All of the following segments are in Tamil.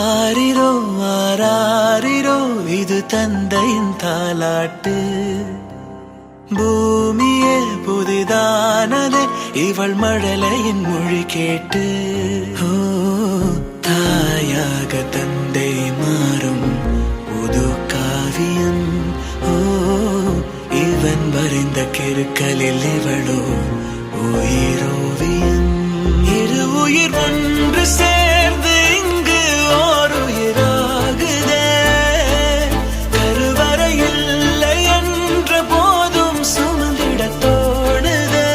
ஆரிரோ ஆராரிரோ இது தந்தையின் தாலாட்டு. பூமியே புதிதானதே இவள் மழலையின் மொழி கேட்டு. ஓ தாயாக தந்தை மாறும் புது காவியம். ஓ இவன் வரைந்த கிறுக்கலில் இவளோ உயிரோவியம். இரு உயிர் ஒன்று சேர்ந்து இங்கு ஓர் உயிராகுதே. கருவறை இல்லை என்ற போதும் சுமந்திட தோணுதே.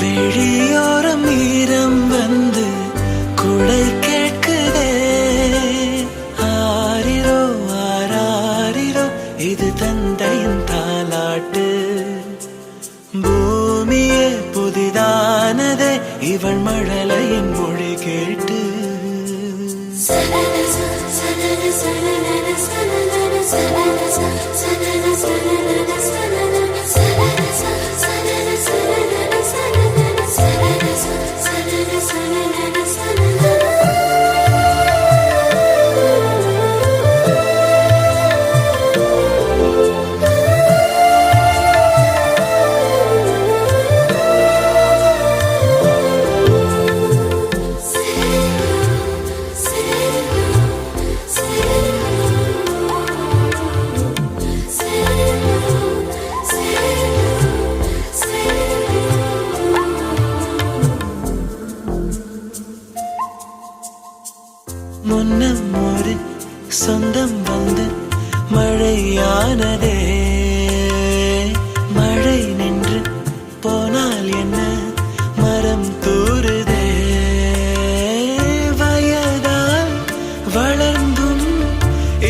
வெளியோரம் ஈரம் வந்து குடை கேட்குதே. ஆரிரோ ஆராரிரோ இது தந்தையின் தாலாட்டு. பூமியே புதிதானதே இவள் மழலையின் மொழி கேட்டு. முன்னம் ஒரு சொந்தம் வந்து மழையானதே. மழை நின்று போனால் என்ன மரம் தூறுதே. வயதால் வளர்ந்தும்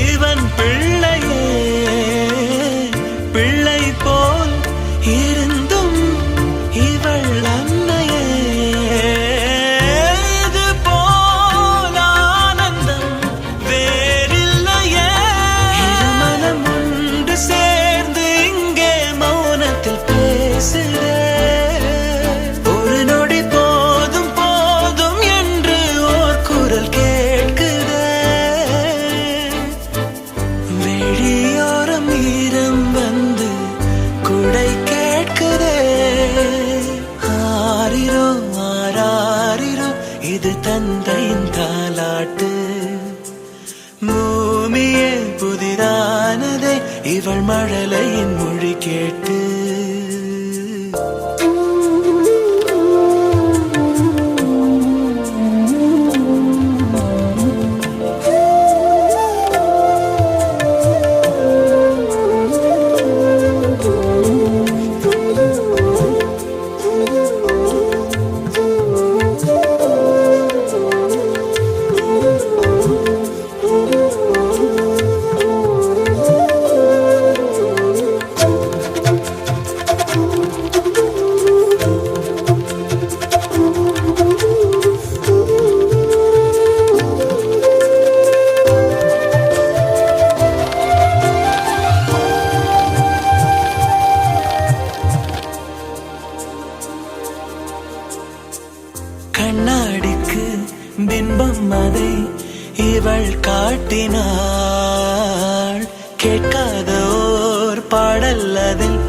இவன் பிள்ளையே. பிள்ளை போல் இருந்தும் இவள் அன்னையே. ஒரு நொடி போதும் போதும் என்று ஓர் குரல் கேட்குதே. வெளியோரம் ஈரம் வந்து குடை கேட்குதே. ஆரிரோ ஆராரிரோ இது தந்தையின் தாலாட்டு. பூமியே புதிதானதே இவள் மழலையின் மொழி கேட்டு. கண்ணாடிக்கு பிம்பம் அதை இவள் காட்டினாள். கேட்காத ஓர் பாடல் அதில்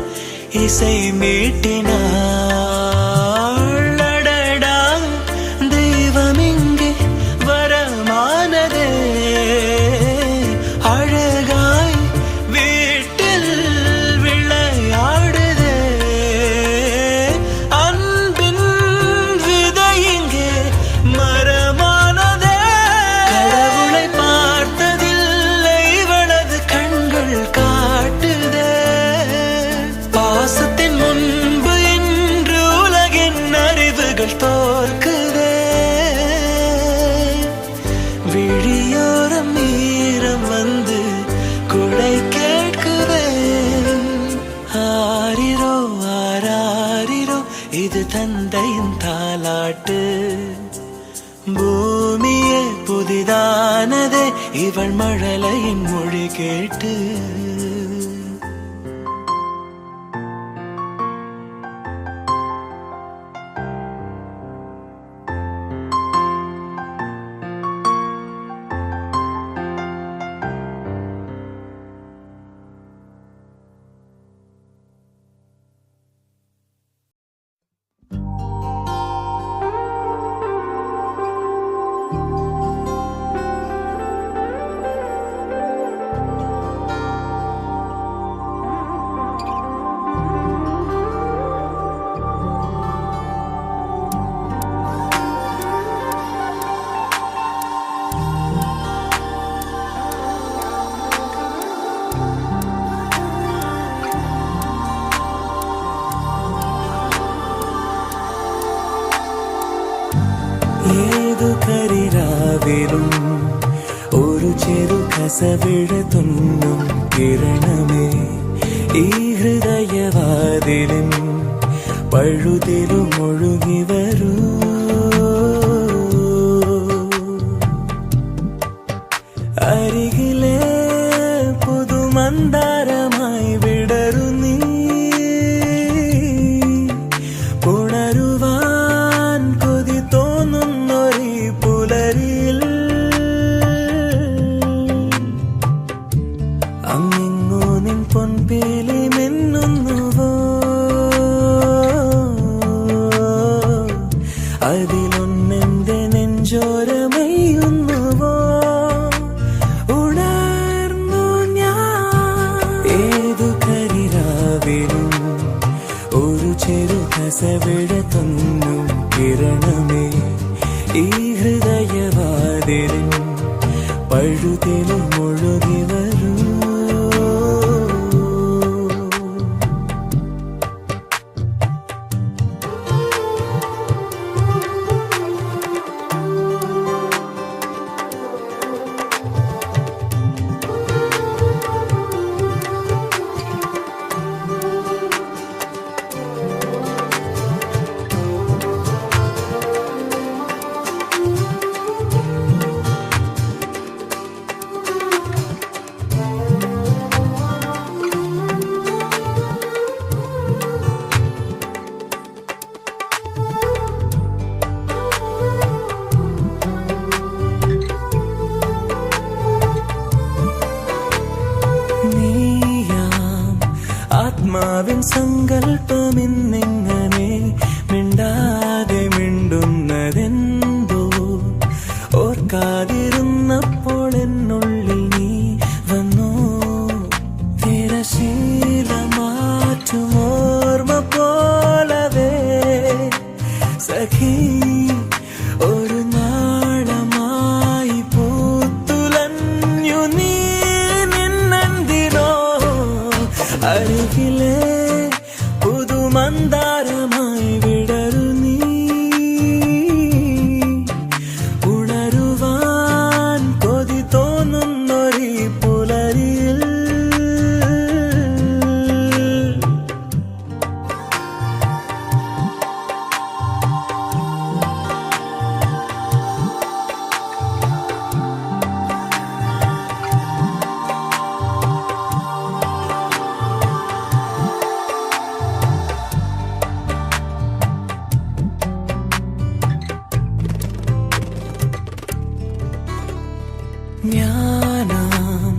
இசை மீட்டினாள். அடடா தெய்வம் இங்கே வரமானதே. அழகாய் வீட்டில் விளையாடுதே. அன்பின் விதை இங்கே மரமானதே. கடவுளை பார்த்ததில்லை இவளது கண்கள் காட்டுதே. பாசத்தின் முன்பு இன்று உலகின் அறிவுகள் தோற்குதே. விழியோரம் ஈரம் வந்து குடை கேட்குதே. ஆரிரோ ஆராரிரோ இது தந்தையின் தாலாட்டு. பூமியே புதிதானதே இவள் மழலையின் மொழி கேட்டு. രാവിലും ഒരു ചെറു കസവിട തുന്നും കിരണമേ ഈ ഹൃദയവാതിലിൻ പഴുതിലും ഒഴുകി വരൂ. അരികിലെ പുതുമന്ദാരമായി വിടരു നീ, ഉണരുവാൻ കൊതി തോന്നുന്നൊരീ പുലരിയിൽ. അങ്ങിങ്ങോ നിൻ പൊൻപേലി മിന്നുന്നുവോ, അതിലൊന്നെന്റെ നെഞ്ചോരമയുന്നുവോ. ഉണർന്നു ഞാൻ ഏതു കരിരാവിലും ഒരു ചെറു കസവിട തൊന്നും കിരണമേ ഈ ഹൃദയവാതിലിൻ പഴുതിലും ഒഴുകി വരൂ. ആത്മാവിൻ സങ്കല്പമിന്നിങ്ങനെ മിണ്ടാതെ മിണ്ടുന്നതെന്തോ ഓർക്കാതിരുന്നപ്പോൾ എന്നുള്ളിൽ നീ വന്നോ. തിരശീല മാറ്റും ഓർമ്മ പോലവേ സഖി ഒരു നാളമായി പൂത്തുലഞ്ഞു നീ നിന്നെന്തിനോ. അരികിലെ പുതുമന്ദാരമായി വിടരു നീ, ഉണരുവാൻ കൊതി തോന്നുന്നൊരീ പുലരിയിൽ. ജ്ഞാനം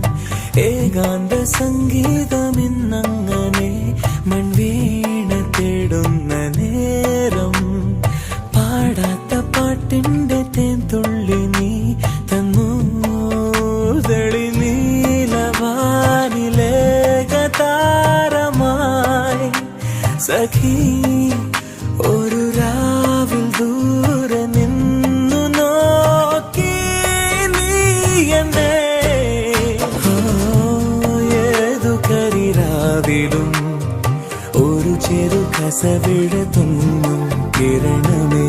ഏകാന്ത സംഗീതമിന്നങ്ങനെ മൺവീണ തേടുന്ന നേരം പാടാത്ത പാട്ടിന്റെ തേൻതുള്ളി നീ തന്നു. തെളി നീലവാനിലേകതാരമായി സഖി ഒരു രാവിൽ ദൂരെ നിന്നു നോക്കി നീ എന്നെ. ഏതു കരിരാവിലും ഒരു ചെറു കസവിട തുന്നും കിരണമേ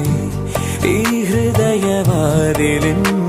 ഈ ഹൃദയവാതിലിൻ